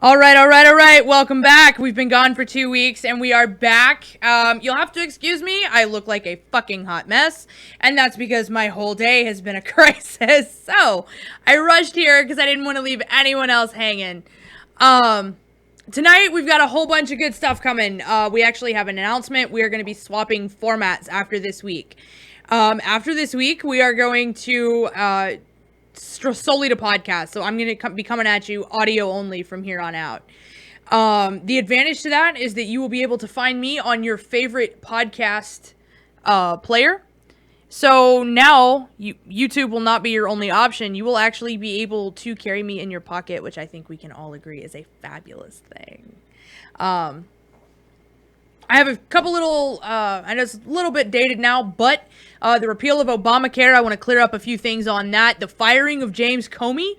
All right. Welcome back. We've been gone for 2 weeks, and we are back. You'll have to excuse me. I look like a fucking hot mess, and that's because my whole day has been a crisis. So, I rushed here because I didn't want to leave anyone else hanging. Tonight, we've got a whole bunch of good stuff coming. We actually have an announcement. We are going to be swapping formats after this week. After this week, we are going to... solely to podcast, so I'm going to be coming at you audio only from here on out. The advantage to that is that you will be able to find me on your favorite podcast player. So now YouTube will not be your only option. You will actually be able to carry me in your pocket, which I think we can all agree is a fabulous thing. I have a couple little, I know it's a little bit dated now, but the repeal of Obamacare, I want to clear up a few things on that. The firing of James Comey,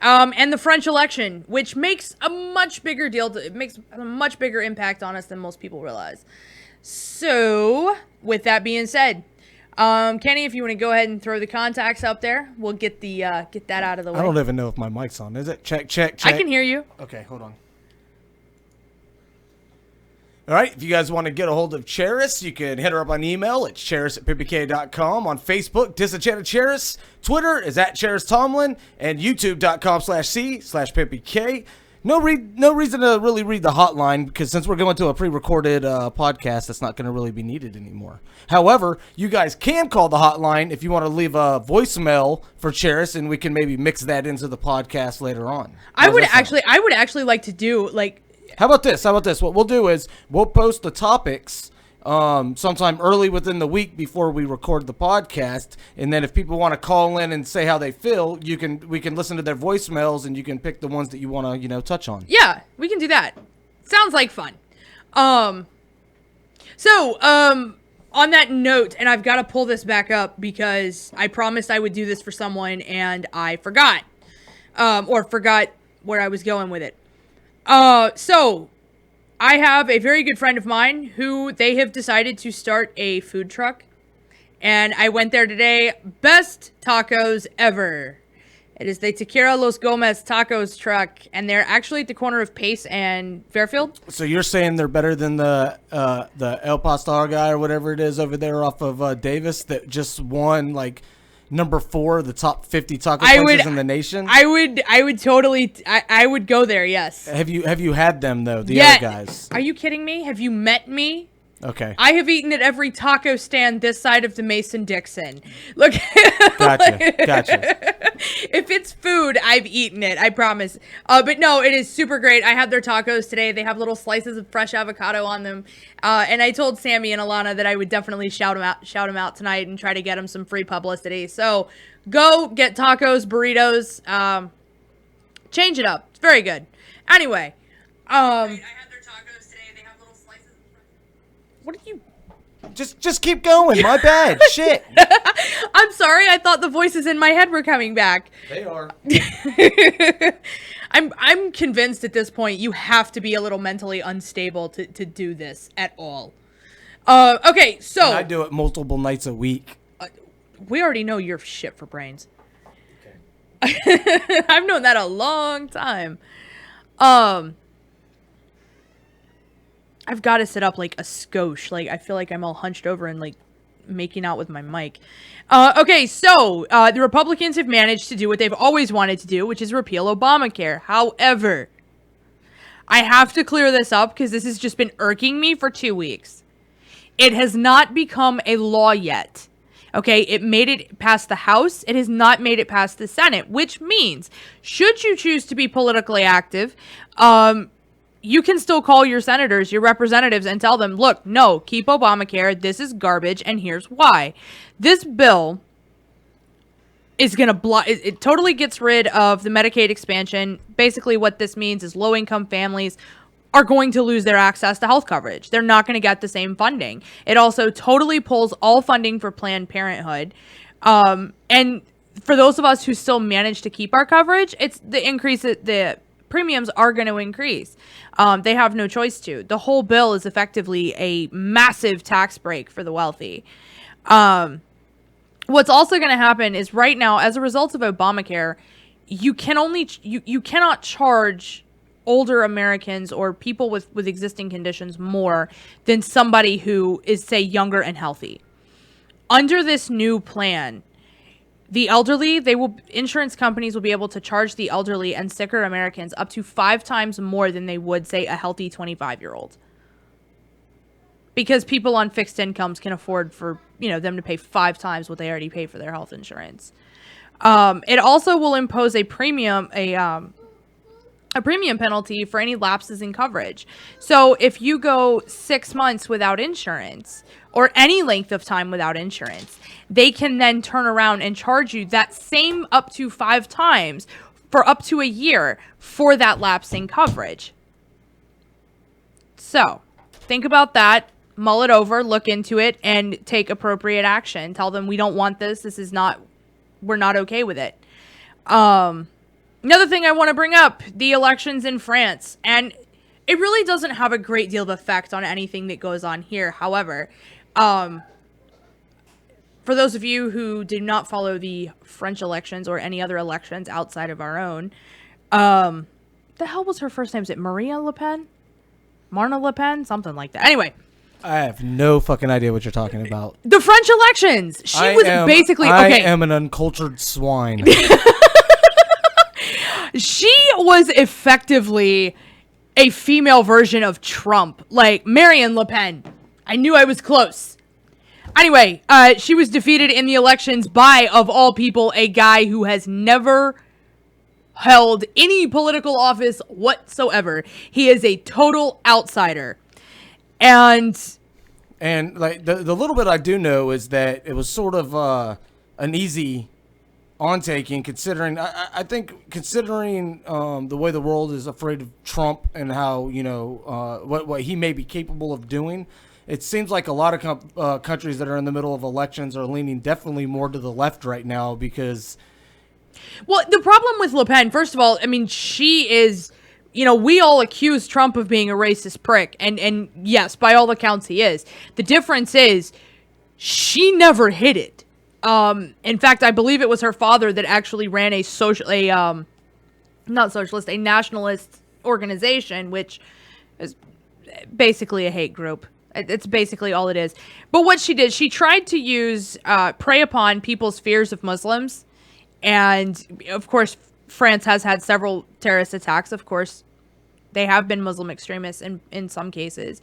and the French election, which makes a much bigger deal. It makes a much bigger impact on us than most people realize. So, with that being said, Kenny, if you want to go ahead and throw the contacts up there, we'll get the get that out of the way. I don't even know if my mic's on. Is it? Check. I can hear you. Okay, hold on. All right, if you guys want to get a hold of Charis, you can hit her up on email at charis@pimpyk.com, on Facebook, Disenchanted Charis, Twitter is @CharisTomlin, and youtube.com/c/pimpyk. No reason to really read the hotline, because since we're going to a pre-recorded podcast, that's not going to really be needed anymore. However, you guys can call the hotline if you want to leave a voicemail for Charis, and we can maybe mix that into the podcast later on. I would actually like to do, like... How about this? What we'll do is we'll post the topics sometime early within the week before we record the podcast, and then if people want to call in and say how they feel, we can listen to their voicemails, and you can pick the ones that you want to touch on. Yeah, we can do that. Sounds like fun. On that note, and I've got to pull this back up because I promised I would do this for someone and I forgot, or forgot where I was going with it. So I have a very good friend of mine who they have decided to start a food truck, and I went there today. Best tacos ever. It is the Tequila Los Gomez Tacos truck, and they're actually at the corner of Pace and Fairfield. So you're saying they're better than the El Pastor guy or whatever it is over there off of Davis that just won like number 4, the top 50 taco places in the nation? I would totally, I would go there, yes. Have you had them, though, the other guys? Are you kidding me? Have you met me? Okay. I have eaten at every taco stand this side of the Mason-Dixon. Look. Gotcha. If it's food, I've eaten it, I promise. But no, it is super great. I had their tacos today. They have little slices of fresh avocado on them. And I told Sammy and Alana that I would definitely shout them out tonight and try to get them some free publicity. So go get tacos, burritos. Change it up. It's very good. Anyway. I had their tacos today. They have little slices of fresh. What are you... Just keep going. My bad. Shit. I'm sorry. I thought the voices in my head were coming back. They are. I'm convinced at this point you have to be a little mentally unstable to do this at all. Okay, so... And I do it multiple nights a week. We already know you're shit for brains. Okay. I've known that a long time. I've got to set up like a skosh. Like, I feel like I'm all hunched over and like making out with my mic. Okay, so the Republicans have managed to do what they've always wanted to do, which is repeal Obamacare. However, I have to clear this up because this has just been irking me for 2 weeks. It has not become a law yet. Okay, it made it past the House. It has not made it past the Senate, which means should you choose to be politically active, you can still call your senators, your representatives, and tell them, look, no, keep Obamacare. This is garbage, and here's why. This bill is going to it totally gets rid of the Medicaid expansion. Basically, what this means is low-income families are going to lose their access to health coverage. They're not going to get the same funding. It also totally pulls all funding for Planned Parenthood. And for those of us who still manage to keep our coverage, it's the increase that the premiums are going to increase. They have no choice to. The whole bill is effectively a massive tax break for the wealthy. What's also going to happen is right now, as a result of Obamacare, you cannot charge older Americans or people with existing conditions more than somebody who is, say, younger and healthy. Under this new plan, the elderly, insurance companies will be able to charge the elderly and sicker Americans up to 5 times more than they would, say, a healthy 25-year-old. Because people on fixed incomes can afford for, them to pay 5 times what they already pay for their health insurance. It also will impose a premium penalty for any lapses in coverage. So if you go 6 months without insurance or any length of time without insurance, they can then turn around and charge you that same up to 5 times for up to a year for that lapse in coverage. So think about that. Mull it over, look into it, and take appropriate action. Tell them we don't want this. We're not okay with it. Another thing I want to bring up, the elections in France. And it really doesn't have a great deal of effect on anything that goes on here. However, for those of you who did not follow the French elections or any other elections outside of our own, the hell was her first name? Is it Maria Le Pen? Marna Le Pen? Something like that. Anyway. I have no fucking idea what you're talking about. The French elections. I am an uncultured swine. She was effectively a female version of Trump, like Marine Le Pen. I knew I was close. Anyway, she was defeated in the elections by, of all people, a guy who has never held any political office whatsoever. He is a total outsider. And like the little bit I do know is that it was sort of an easy on-taking, considering I think considering the way the world is afraid of Trump and how what he may be capable of doing. It seems like a lot of countries that are in the middle of elections are leaning definitely more to the left right now because. Well, the problem with Le Pen, first of all, I mean, she is. We all accuse Trump of being a racist prick, and yes, by all accounts, he is. The difference is, she never hid it. In fact, I believe it was her father that actually ran a nationalist organization, which is basically a hate group. It's basically all it is. But what she did, she tried to prey upon people's fears of Muslims, and of course, France has had several terrorist attacks. Of course, they have been Muslim extremists in some cases.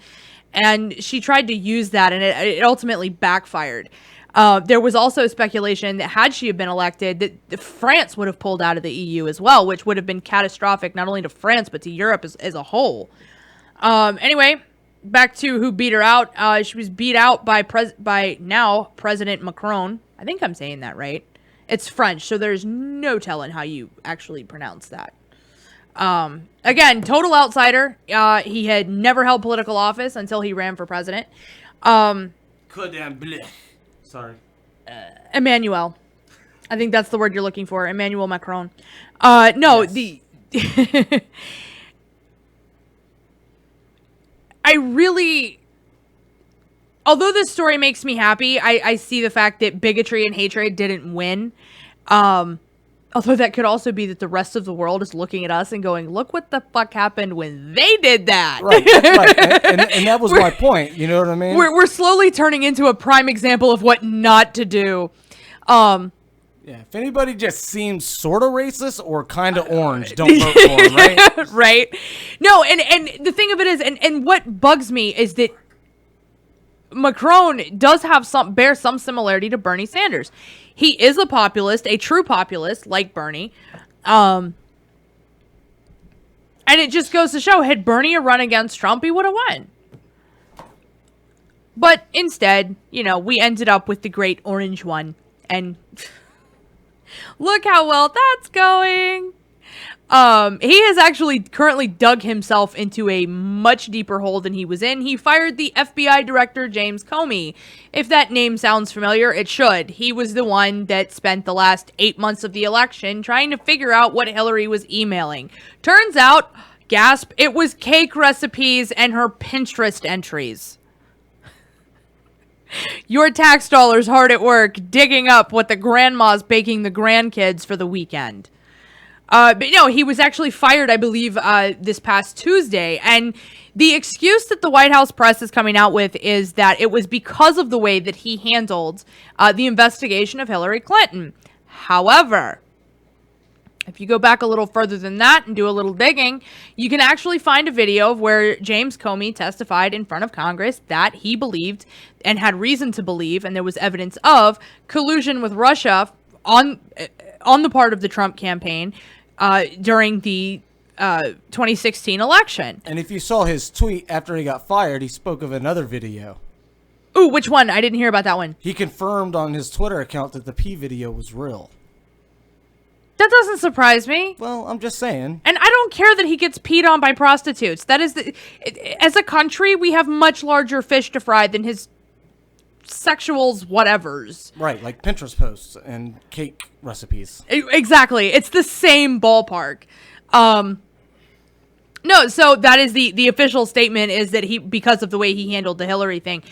And she tried to use that, and it ultimately backfired. There was also speculation that had she been elected, that France would have pulled out of the EU as well, which would have been catastrophic not only to France, but to Europe as a whole. Anyway, back to who beat her out. She was beat out by now President Macron. I think I'm saying that right. It's French, so there's no telling how you actually pronounce that. Again, total outsider. He had never held political office until he ran for president. Sorry. Emmanuel. I think that's the word you're looking for. Emmanuel Macron. No, yes. Although this story makes me happy, I see the fact that bigotry and hatred didn't win. Although that could also be that the rest of the world is looking at us and going, look what the fuck happened when they did that. Right. And that was my point. You know what I mean? We're slowly turning into a prime example of what not to do. Yeah, if anybody just seems sort of racist or kind of orange, don't vote for them, right? Right. No, and the thing of it is, and what bugs me is that Macron does bear some similarity to Bernie Sanders. He is a populist, a true populist, like Bernie. And it just goes to show, had Bernie run against Trump, he would have won. But instead, we ended up with the great orange one. And look how well that's going. He has actually currently dug himself into a much deeper hole than he was in. He fired the FBI director, James Comey. If that name sounds familiar, it should. He was the one that spent the last 8 months of the election trying to figure out what Hillary was emailing. Turns out, gasp, it was cake recipes and her Pinterest entries. Your tax dollars hard at work digging up what the grandma's baking the grandkids for the weekend. But he was actually fired, I believe, this past Tuesday. And the excuse that the White House press is coming out with is that it was because of the way that he handled the investigation of Hillary Clinton. However, if you go back a little further than that and do a little digging, you can actually find a video of where James Comey testified in front of Congress that he believed and had reason to believe, and there was evidence of collusion with Russia on the part of the Trump campaign during the 2016 election. And if you saw his tweet after he got fired, he spoke of another video. Ooh, which one? I didn't hear about that one. He confirmed on his Twitter account that the P video was real. That doesn't surprise me. Well, I'm just saying. And I don't care that he gets peed on by prostitutes. That is, as a country, we have much larger fish to fry than his sexuals whatevers. Right, like Pinterest posts and cake recipes. Exactly. It's the same ballpark. No, so that is the official statement, is that because of the way he handled the Hillary thing,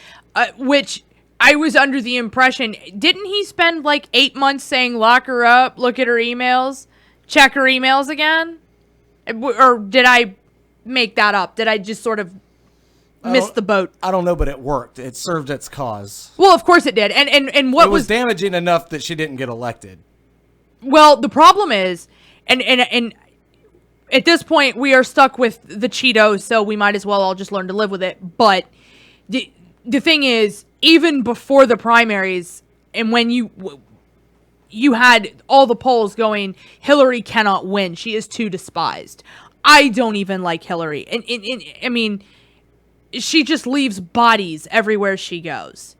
which I was under the impression, didn't he spend like 8 months saying lock her up, look at her emails, check her emails again? Or did I make that up? Did I just sort of miss the boat? I don't know, but it worked. It served its cause. Well, of course it did. And what it was damaging enough that she didn't get elected. Well, the problem is, and at this point we are stuck with the Cheetos, so we might as well all just learn to live with it. But the thing is, even before the primaries, and when you had all the polls going, Hillary cannot win. She is too despised. I don't even like Hillary. And I mean, she just leaves bodies everywhere she goes.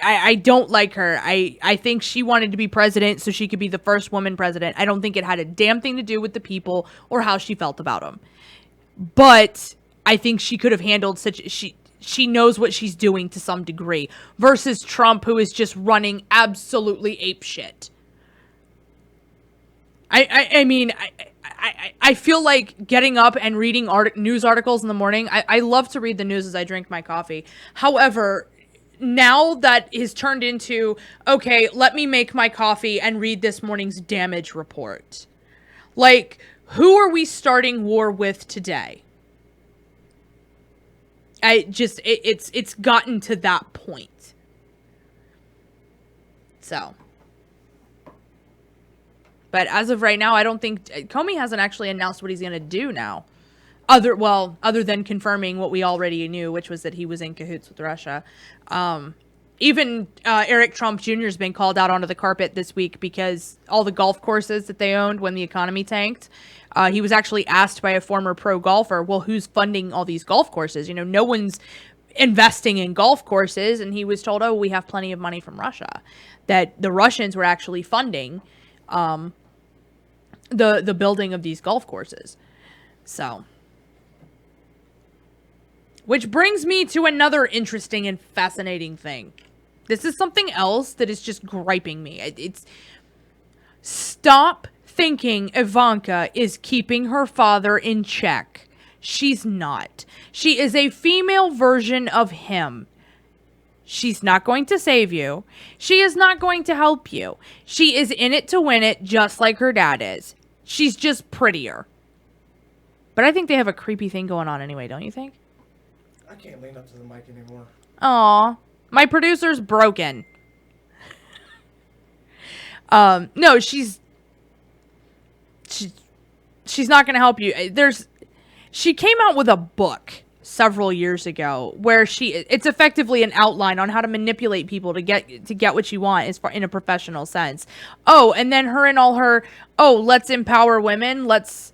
I don't like her. I think she wanted to be president so she could be the first woman president. I don't think it had a damn thing to do with the people or how she felt about them. But I think she could have handled she knows what she's doing to some degree, versus Trump, who is just running absolutely apeshit. I mean, I feel like getting up and reading news articles in the morning. I love to read the news as I drink my coffee. However, now that is turned into, okay, let me make my coffee and read this morning's damage report. Like, who are we starting war with today? It's gotten to that point. So. But as of right now, I don't think Comey hasn't actually announced what he's going to do now. Other than confirming what we already knew, which was that he was in cahoots with Russia. Even Eric Trump Jr. has been called out onto the carpet this week because all the golf courses that they owned when the economy tanked. He was actually asked by a former pro golfer, well, who's funding all these golf courses? No one's investing in golf courses. And he was told, oh, we have plenty of money from Russia. That the Russians were actually funding the building of these golf courses. So. Which brings me to another interesting and fascinating thing. This is something else that is just griping me. It's stop thinking Ivanka is keeping her father in check. She's not. She is a female version of him. She's not going to save you. She is not going to help you. She is in it to win it, just like her dad is. She's just prettier. But I think they have a creepy thing going on anyway, don't you think? I can't lean up to the mic anymore. Aw, my producer's broken. No, she's not going to help you. She came out with a book several years ago where it's effectively an outline on how to manipulate people to get what you want, as far in a professional sense. Oh, and then her and all her, let's empower women, let's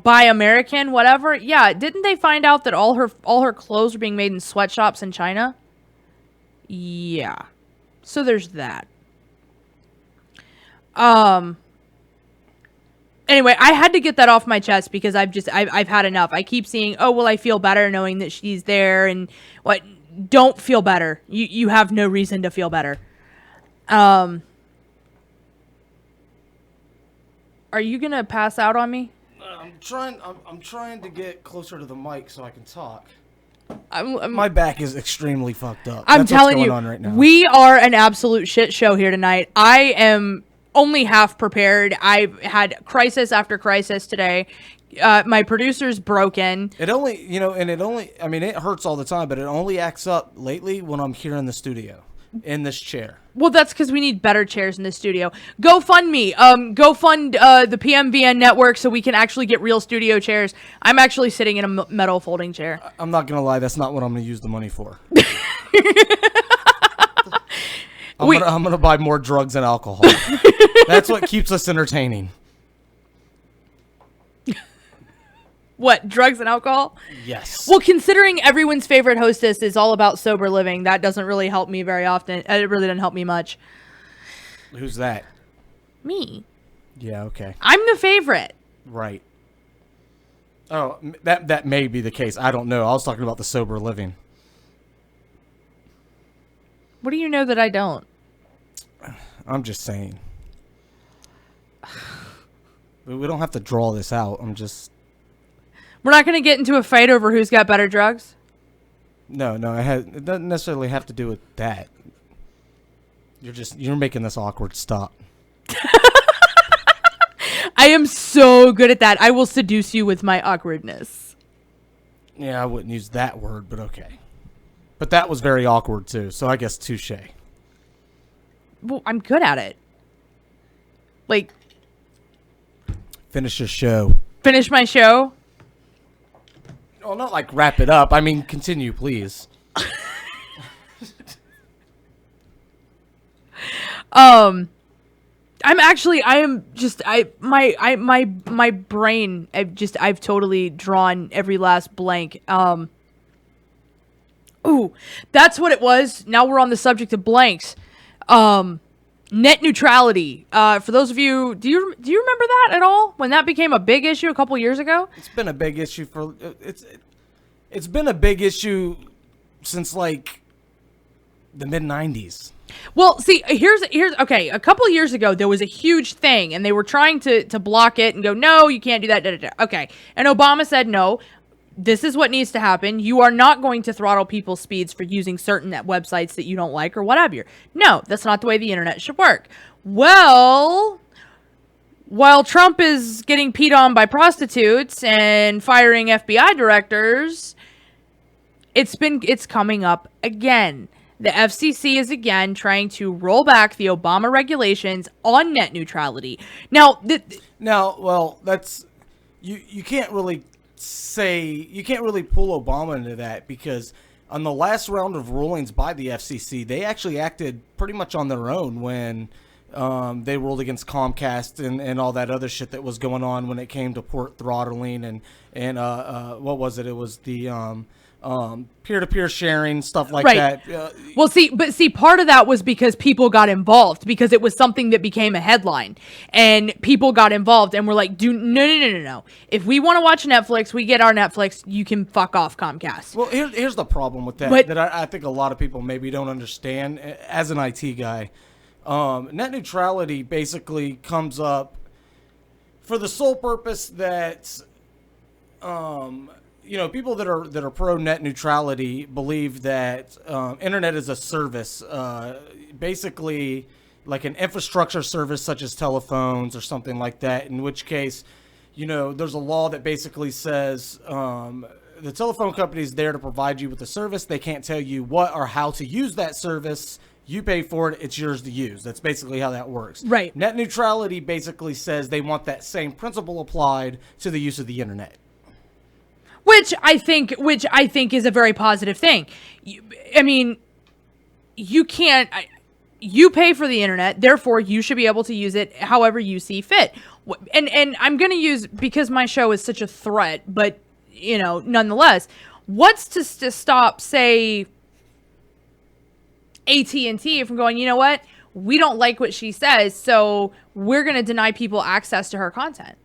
buy American, whatever. Yeah, didn't they find out that all her clothes are being made in sweatshops in China? Yeah. So there's that. Anyway, I had to get that off my chest because I've had enough. I keep seeing, I feel better knowing that she's there, and what? Don't feel better. You have no reason to feel better. Are you gonna pass out on me? I'm trying to get closer to the mic so I can talk. I'm My back is extremely fucked up. I'm That's telling what's you, going on right now. we are an absolute shit show here tonight. I am only half prepared. I've had crisis after crisis today. My producer's broken. It only, I mean, it hurts all the time, but it only acts up lately when I'm here in the studio, in this chair. Well, that's because we need better chairs in the studio. Go fund me. Go fund the PMVN network so we can actually get real studio chairs. I'm actually sitting in a metal folding chair. I'm not going to lie. That's not what I'm going to use the money for. I'm gonna buy more drugs and alcohol. That's what keeps us entertaining. What, drugs and alcohol? Yes. Well, considering everyone's favorite hostess is all about sober living, that doesn't really help me very often. It really doesn't help me much. Who's that? Me. Yeah, okay. I'm the favorite. Right. Oh, that may be the case. I don't know. I was talking about the sober living. What do you know that I don't? I'm just saying. We don't have to draw this out. We're not going to get into a fight over who's got better drugs? No, it doesn't necessarily have to do with that. You're making this awkward. Stop. I am so good at that. I will seduce you with my awkwardness. Yeah, I wouldn't use that word, but okay. But that was very awkward too, so I guess touche. Well, I'm good at it. Like, finish your show. Finish my show? Oh, not like wrap it up. I mean, continue, please. My brain, I've totally drawn every last blank. Ooh, that's what it was. Now we're on the subject of blanks. Net neutrality. For those of you, do you remember that at all? When that became a big issue a couple years ago? It's been a big issue it's been a big issue since like the mid-90s. Well, see, here's okay. A couple of years ago, there was a huge thing, and they were trying to block it and go, no, you can't do that. Da, da, da. Okay, and Obama said, no, this is what needs to happen. You are not going to throttle people's speeds for using certain websites that you don't like or whatever. No, that's not the way the internet should work. Well, while Trump is getting peed on by prostitutes and firing FBI directors, it's coming up again. The FCC is again trying to roll back the Obama regulations on net neutrality. Now, that's you can't really pull Obama into that, because on the last round of rulings by the FCC, they actually acted pretty much on their own when they ruled against Comcast and all that other shit that was going on when it came to port throttling and what was it? It was the peer-to-peer sharing, stuff like right. that. Well, see, part of that was because people got involved, because it was something that became a headline, and people got involved and were like, no. If we want to watch Netflix, we get our Netflix. You can fuck off, Comcast. Well, here's the problem with that, that I think a lot of people maybe don't understand. As an IT guy, net neutrality basically comes up for the sole purpose that people that are pro net neutrality believe that internet is a service, basically like an infrastructure service such as telephones or something like that, in which case, there's a law that basically says the telephone company is there to provide you with a service. They can't tell you what or how to use that service. You pay for it. It's yours to use. That's basically how that works. Right. Net neutrality basically says they want that same principle applied to the use of the internet. Which I think is a very positive thing. You can't. You pay for the internet, therefore you should be able to use it however you see fit. And I'm going to use, because my show is such a threat, but nonetheless, what's to stop, say, AT&T from going, you know what? We don't like what she says, so we're going to deny people access to her content.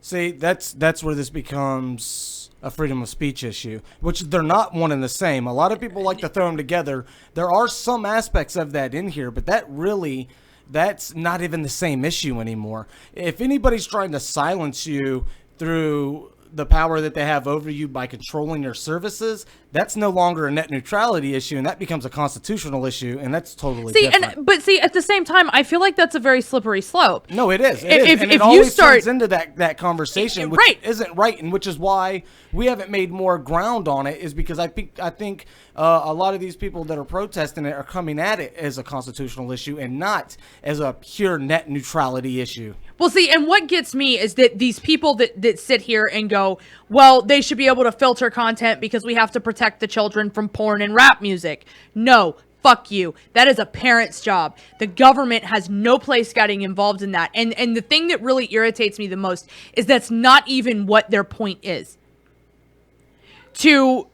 See, that's where this becomes a freedom of speech issue, which they're not one and the same. A lot of people like to throw them together. There are some aspects of that in here, but that's not even the same issue anymore. If anybody's trying to silence you through the power that they have over you by controlling your services, that's no longer a net neutrality issue, and that becomes a constitutional issue, and that's totally different. But at the same time, I feel like that's a very slippery slope. No, it is. If and you it always start turns into that conversation, which right. isn't right, and which is why we haven't made more ground on it, is because I think a lot of these people that are protesting it are coming at it as a constitutional issue and not as a pure net neutrality issue. Well, see, and what gets me is that these people that sit here and go, well, they should be able to filter content because we have to protect the children from porn and rap music. No, fuck you. That is a parent's job. The government has no place getting involved in that. And the thing that really irritates me the most is that's not even what their point is. Well,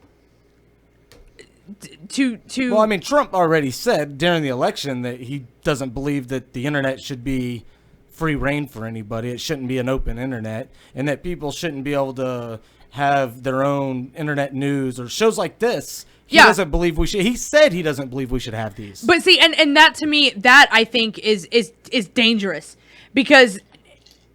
I mean, Trump already said during the election that he doesn't believe that the internet should be free reign for anybody. It shouldn't be an open internet, and that people shouldn't be able to have their own internet news or shows like this. He doesn't believe we should. He said he doesn't believe we should have these. But see, and that to me, that I think is dangerous because,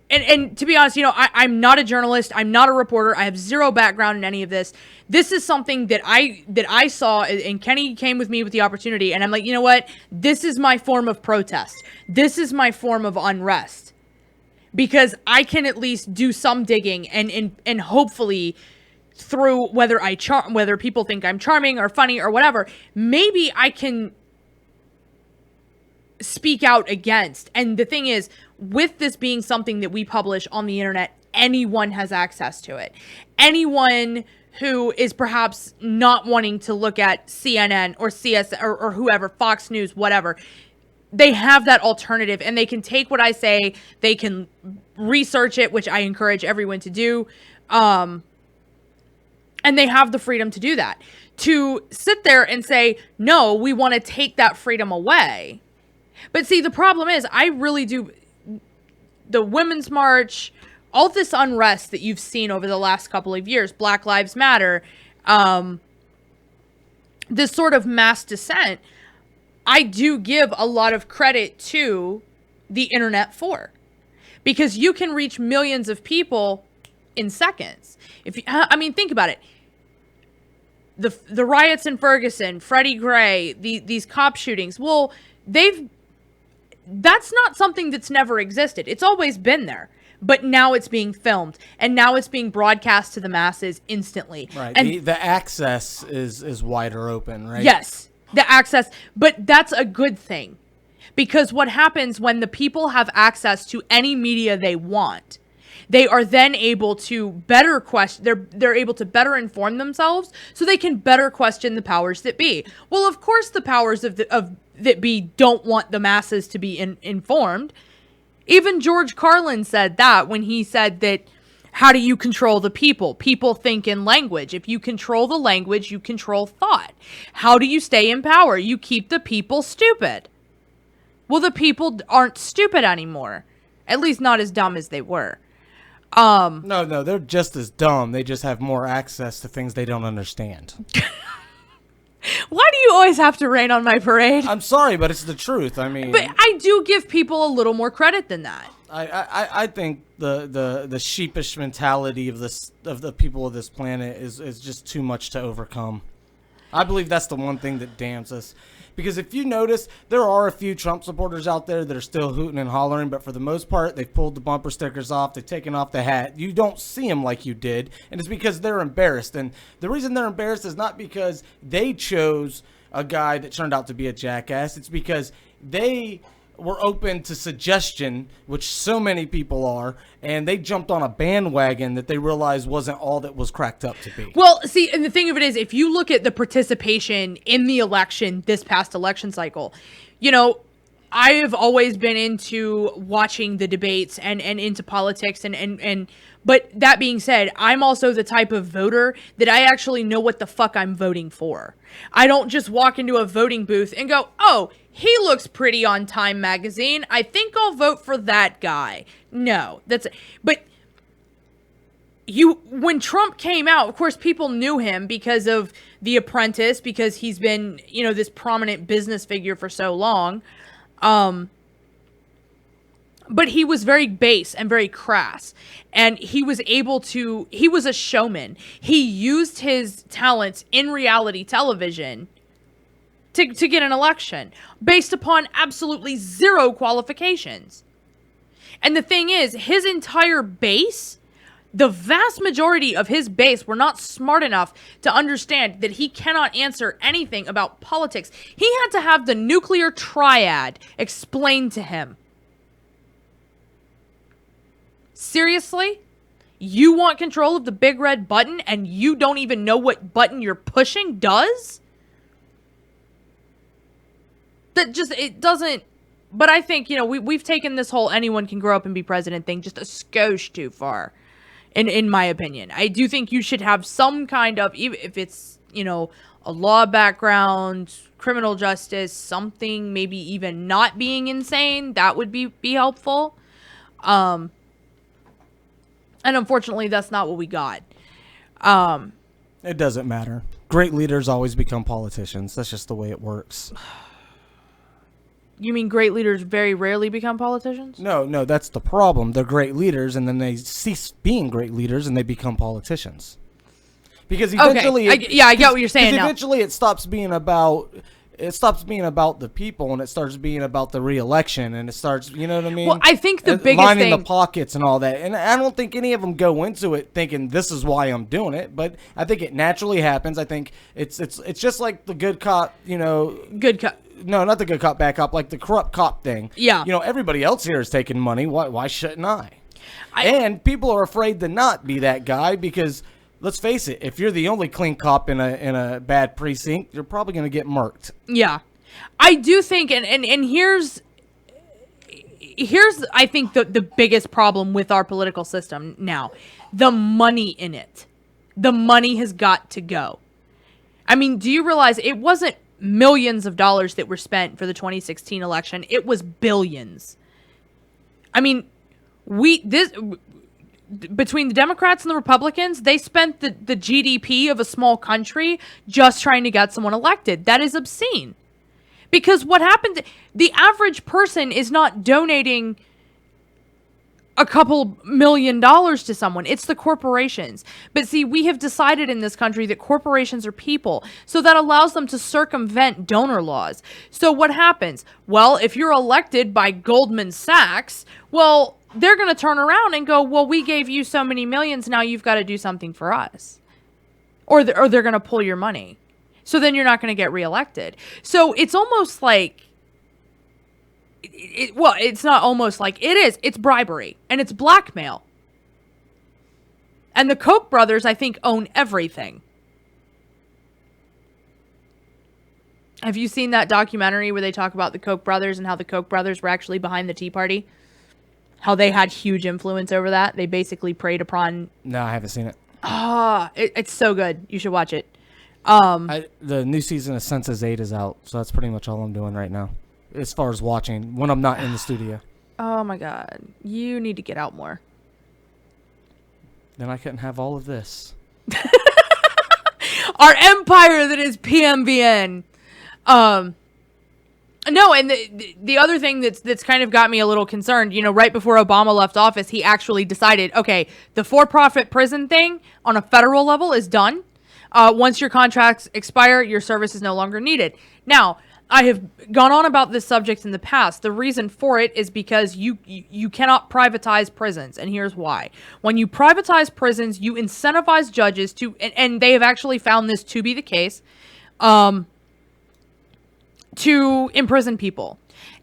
and to be honest, I'm not a journalist. I'm not a reporter. I have zero background in any of this. This is something that I saw, and Kenny came with me with the opportunity, and I'm like, you know what? This is my form of protest. This is my form of unrest, because I can at least do some digging and hopefully through whether people think I'm charming or funny or whatever, maybe I can speak out against. And the thing is, with this being something that we publish on the internet, anyone has access to it. Anyone who is perhaps not wanting to look at CNN or CS or whoever, Fox News, whatever, they have that alternative, and they can take what I say, they can research it, which I encourage everyone to do, and they have the freedom to do that. To sit there and say, no, we want to take that freedom away. But see, the problem is, I really do, the Women's March, all this unrest that you've seen over the last couple of years, Black Lives Matter, this sort of mass dissent, I do give a lot of credit to the internet for, because you can reach millions of people in seconds. Think about it. The riots in Ferguson, Freddie Gray, these cop shootings, well, that's not something that's never existed. It's always been there. But now it's being filmed, and now it's being broadcast to the masses instantly. Right. And the access is wider open, right? Yes, the access. But that's a good thing, because what happens when the people have access to any media they want, they are then able to better question. They're able to better inform themselves, so they can better question the powers that be. Well, of course, the powers of that be don't want the masses to be informed. Even George Carlin said that when he said that, how do you control the people? People think in language. If you control the language, you control thought. How do you stay in power? You keep the people stupid. Well, the people aren't stupid anymore. At least not as dumb as they were. No, they're just as dumb. They just have more access to things they don't understand. Why do you always have to rain on my parade? I'm sorry, but it's the truth. I mean, but I do give people a little more credit than that. I think the sheepish mentality of the people of this planet is just too much to overcome. I believe that's the one thing that damns us. Because if you notice, there are a few Trump supporters out there that are still hooting and hollering, but for the most part, they've pulled the bumper stickers off, they've taken off the hat. You don't see them like you did, and it's because they're embarrassed. And the reason they're embarrassed is not because they chose a guy that turned out to be a jackass. It's because they were open to suggestion, which so many people are, and they jumped on a bandwagon that they realized wasn't all that was cracked up to be. Well, see, and the thing of it is, if you look at the participation in the election, this past election cycle, I have always been into watching the debates and into politics but that being said, I'm also the type of voter that I actually know what the fuck I'm voting for. I don't just walk into a voting booth and go, oh, he looks pretty on Time magazine. I think I'll vote for that guy. No, but when Trump came out, of course, people knew him because of The Apprentice, because he's been, this prominent business figure for so long. But he was very base and very crass. And he was he was a showman. He used his talents in reality television to get an election based upon absolutely zero qualifications. And the thing is, his entire base, the vast majority of his base were not smart enough to understand that he cannot answer anything about politics. He had to have the nuclear triad explained to him. Seriously? You want control of the big red button and you don't even know what button you're pushing does? It doesn't. But I think, we've taken this whole anyone can grow up and be president thing just a skosh too far, in my opinion. I do think you should have some kind of, even if it's, a law background, criminal justice, something, maybe even not being insane, that would be helpful. And unfortunately, that's not what we got. It doesn't matter. Great leaders always become politicians. That's just the way it works. You mean great leaders very rarely become politicians? No, that's the problem. They're great leaders, and then they cease being great leaders, and they become politicians. Because eventually, I get what you're saying now. Eventually, it stops being about the people, and it starts being about the re-election, and it starts, you know what I mean? Well, I think the biggest lining thing, the pockets and all that, and I don't think any of them go into it thinking this is why I'm doing it, but I think it naturally happens. I think it's just like the good cop, good cop. No, not the good cop, bad cop, like the corrupt cop thing. Yeah. Everybody else here is taking money. Why shouldn't I? And people are afraid to not be that guy because, let's face it, if you're the only clean cop in a bad precinct, you're probably going to get murked. Yeah. I do think, and here's I think the biggest problem with our political system now. The money in it. The money has got to go. I mean, do you realize it wasn't millions of dollars that were spent for the 2016 election? It was billions. I mean, between the Democrats and the Republicans, they spent the GDP of a small country just trying to get someone elected. That is obscene. Because what happened, the average person is not donating a couple $1 million to someone. It's the corporations. But see, we have decided in this country that corporations are people. So that allows them to circumvent donor laws. So what happens? Well, if you're elected by Goldman Sachs, well, they're going to turn around and go, well, we gave you so many millions. Now you've got to do something for us. Or they're going to pull your money. So then you're not going to get reelected. So it's almost like, it's not almost like, it is. It's bribery. And it's blackmail. And the Koch brothers, I think, own everything. Have you seen that documentary where they talk about the Koch brothers and how the Koch brothers were actually behind the Tea Party? How they had huge influence over that. They basically preyed upon... No, I haven't seen it. It's so good. You should watch it. The new season of Sense8 is out, so that's pretty much all I'm doing right now. As far as watching, when I'm not in the studio. Oh my God. You need to get out more. Then I couldn't have all of this. Our empire that is PMVN. No, and the other thing that's kind of got me a little concerned, right before Obama left office, he actually decided, okay, the for-profit prison thing on a federal level is done. Once your contracts expire, your service is no longer needed. Now, I have gone on about this subject in the past. The reason for it is because you cannot privatize prisons, and here's why. When you privatize prisons, you incentivize judges to, and they have actually found this to be the case, to imprison people.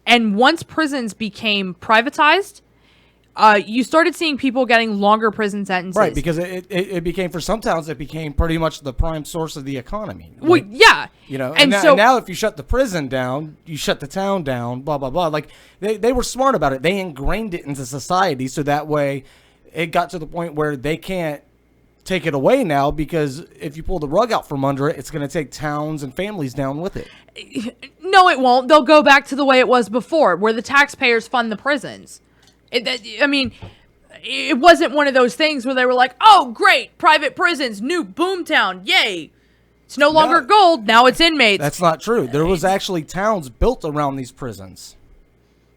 And once prisons became privatized, you started seeing people getting longer prison sentences. Right, because it became, for some towns, it became pretty much the prime source of the economy. Well, yeah. And now if you shut the prison down, you shut the town down, blah, blah, blah. Like, they were smart about it. They ingrained it into society, so that way it got to the point where they can't take it away now, because if you pull the rug out from under it, it's going to take towns and families down with it. No, it won't. They'll go back to the way it was before, where the taxpayers fund the prisons. It wasn't one of those things where they were like, oh, great, private prisons, new boomtown, yay. It's no longer gold, now it's inmates. That's not true. There was actually towns built around these prisons.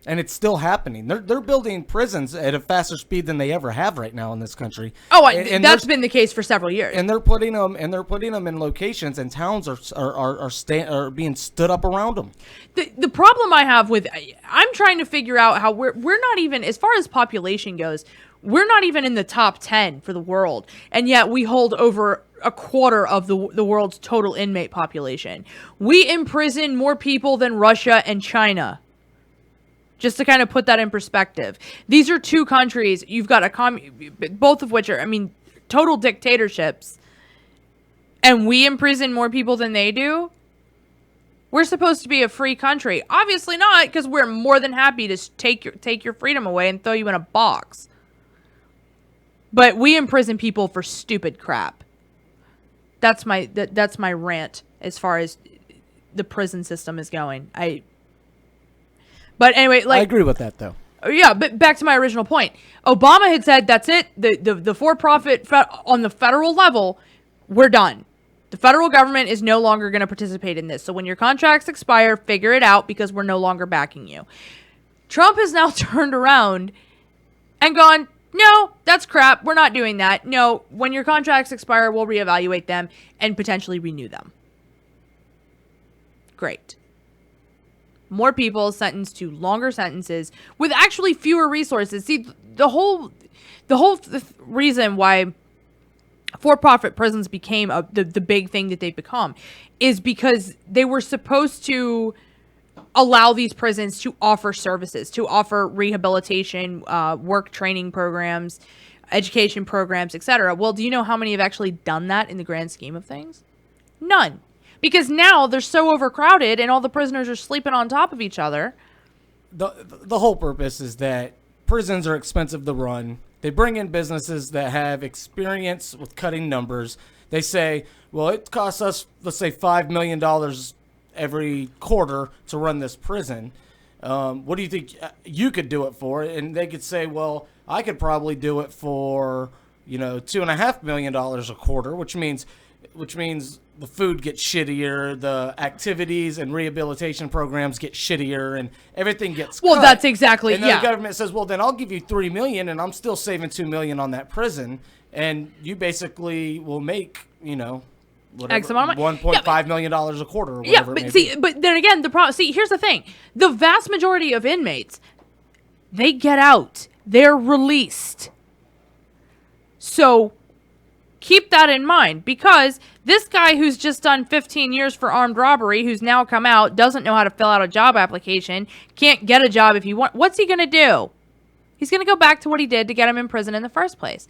And it's still happening. They're building prisons at a faster speed than they ever have right now in this country. Oh, and that's been the case for several years. And they're putting them in locations, and towns are being stood up around them. The problem I have with, I'm trying to figure out how we're not even, as far as population goes, we're not even in the top 10 for the world, and yet we hold over a quarter of the world's total inmate population. We imprison more people than Russia and China. Just to kind of put that in perspective. These are two countries, you've got both of which are, I mean, total dictatorships. And we imprison more people than they do? We're supposed to be a free country. Obviously not, because we're more than happy to take your freedom away and throw you in a box. But we imprison people for stupid crap. That's my rant as far as the prison system is going. But anyway, I agree with that, though. Yeah, but back to my original point. Obama had said, that's it. The for-profit on the federal level, we're done. The federal government is no longer going to participate in this. So when your contracts expire, figure it out because we're no longer backing you. Trump has now turned around and gone, no, that's crap. We're not doing that. No, when your contracts expire, we'll reevaluate them and potentially renew them. Great. More people sentenced to longer sentences with actually fewer resources. See, the whole reason why for-profit prisons became the big thing that they've become is because they were supposed to allow these prisons to offer services, to offer rehabilitation, work training programs, education programs, etc. Well, do you know how many have actually done that in the grand scheme of things? None. Because now they're so overcrowded and all the prisoners are sleeping on top of each other. The whole purpose is that prisons are expensive to run. They bring in businesses that have experience with cutting numbers. They say, well, it costs us, let's say, $5 million every quarter to run this prison. What do you think you could do it for? And they could say, well, I could probably do it for, $2.5 million a quarter, which means the food gets shittier, the activities and rehabilitation programs get shittier, and everything gets cut. That's exactly, and then the government says, well, then I'll give you $3 million, and I'm still saving $2 million on that prison, and you basically will make, whatever, X amount of money. $1.5 million a quarter or whatever. But then again, the problem. See, here's the thing: the vast majority of inmates, they get out, they're released. So keep that in mind, because this guy who's just done 15 years for armed robbery, who's now come out, doesn't know how to fill out a job application, can't get a job if he wants. What's he going to do? He's going to go back to what he did to get him in prison in the first place,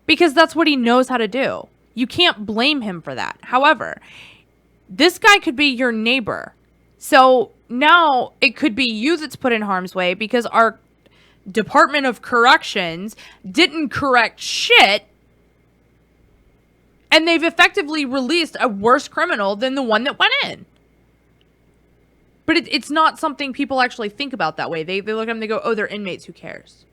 because that's what he knows how to do. You can't blame him for that. However, this guy could be your neighbor. So now it could be you that's put in harm's way because our Department of Corrections didn't correct shit. And they've effectively released a worse criminal than the one that went in. But it's not something people actually think about that way. They look at them and they go, oh, they're inmates. Who cares?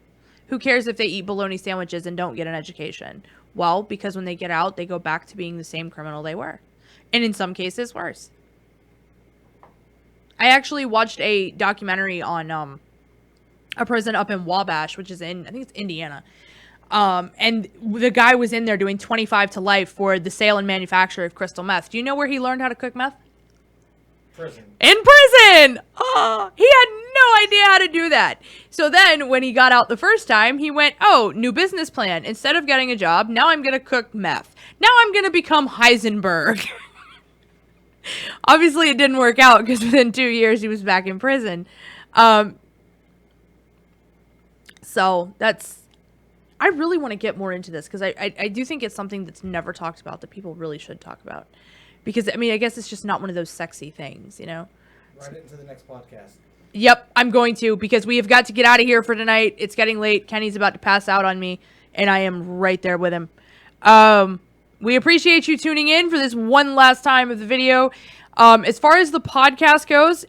Who cares if they eat bologna sandwiches and don't get an education? Well, because when they get out, they go back to being the same criminal they were. And in some cases, worse. I actually watched a documentary on a prison up in Wabash, which is I think it's Indiana. And the guy was in there doing 25 to life for the sale and manufacture of crystal meth. Do you know where he learned how to cook meth? Prison. In prison! Oh, he had no idea how to do that. So then when he got out the first time, he went, oh, new business plan. Instead of getting a job, now I'm going to cook meth. Now I'm going to become Heisenberg. Obviously, it didn't work out because within 2 years, he was back in prison. So that's... I really want to get more into this because I do think it's something that's never talked about that people really should talk about. Because, I mean, I guess it's just not one of those sexy things, Write it into the next podcast. Yep, I'm going to, because we have got to get out of here for tonight. It's getting late. Kenny's about to pass out on me, and I am right there with him. We appreciate you tuning in for this one last time of the video. As far as the podcast goes,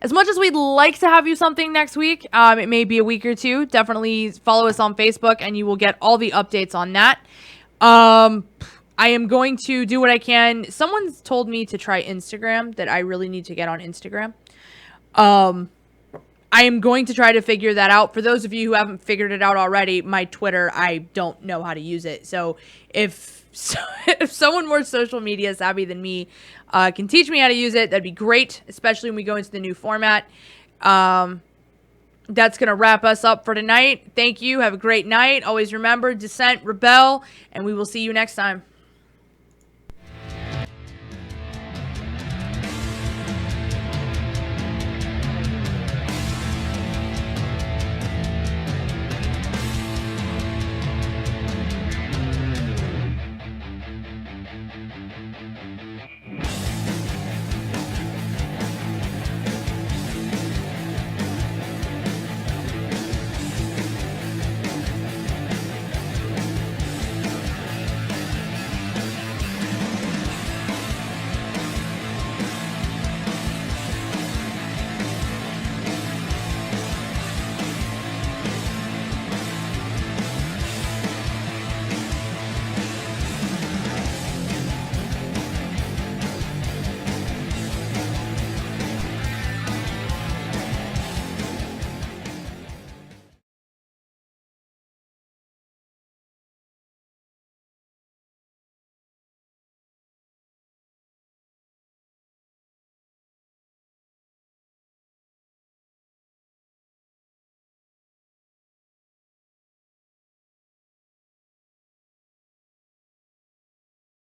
as much as we'd like to have you something next week, it may be a week or two. Definitely follow us on Facebook, and you will get all the updates on that. I am going to do what I can. Someone's told me to try Instagram, that I really need to get on Instagram. I am going to try to figure that out. For those of you who haven't figured it out already, my Twitter, I don't know how to use it. So if someone more social media savvy than me can teach me how to use it, that'd be great, especially when we go into the new format. That's going to wrap us up for tonight. Thank you. Have a great night. Always remember, dissent, rebel, and we will see you next time.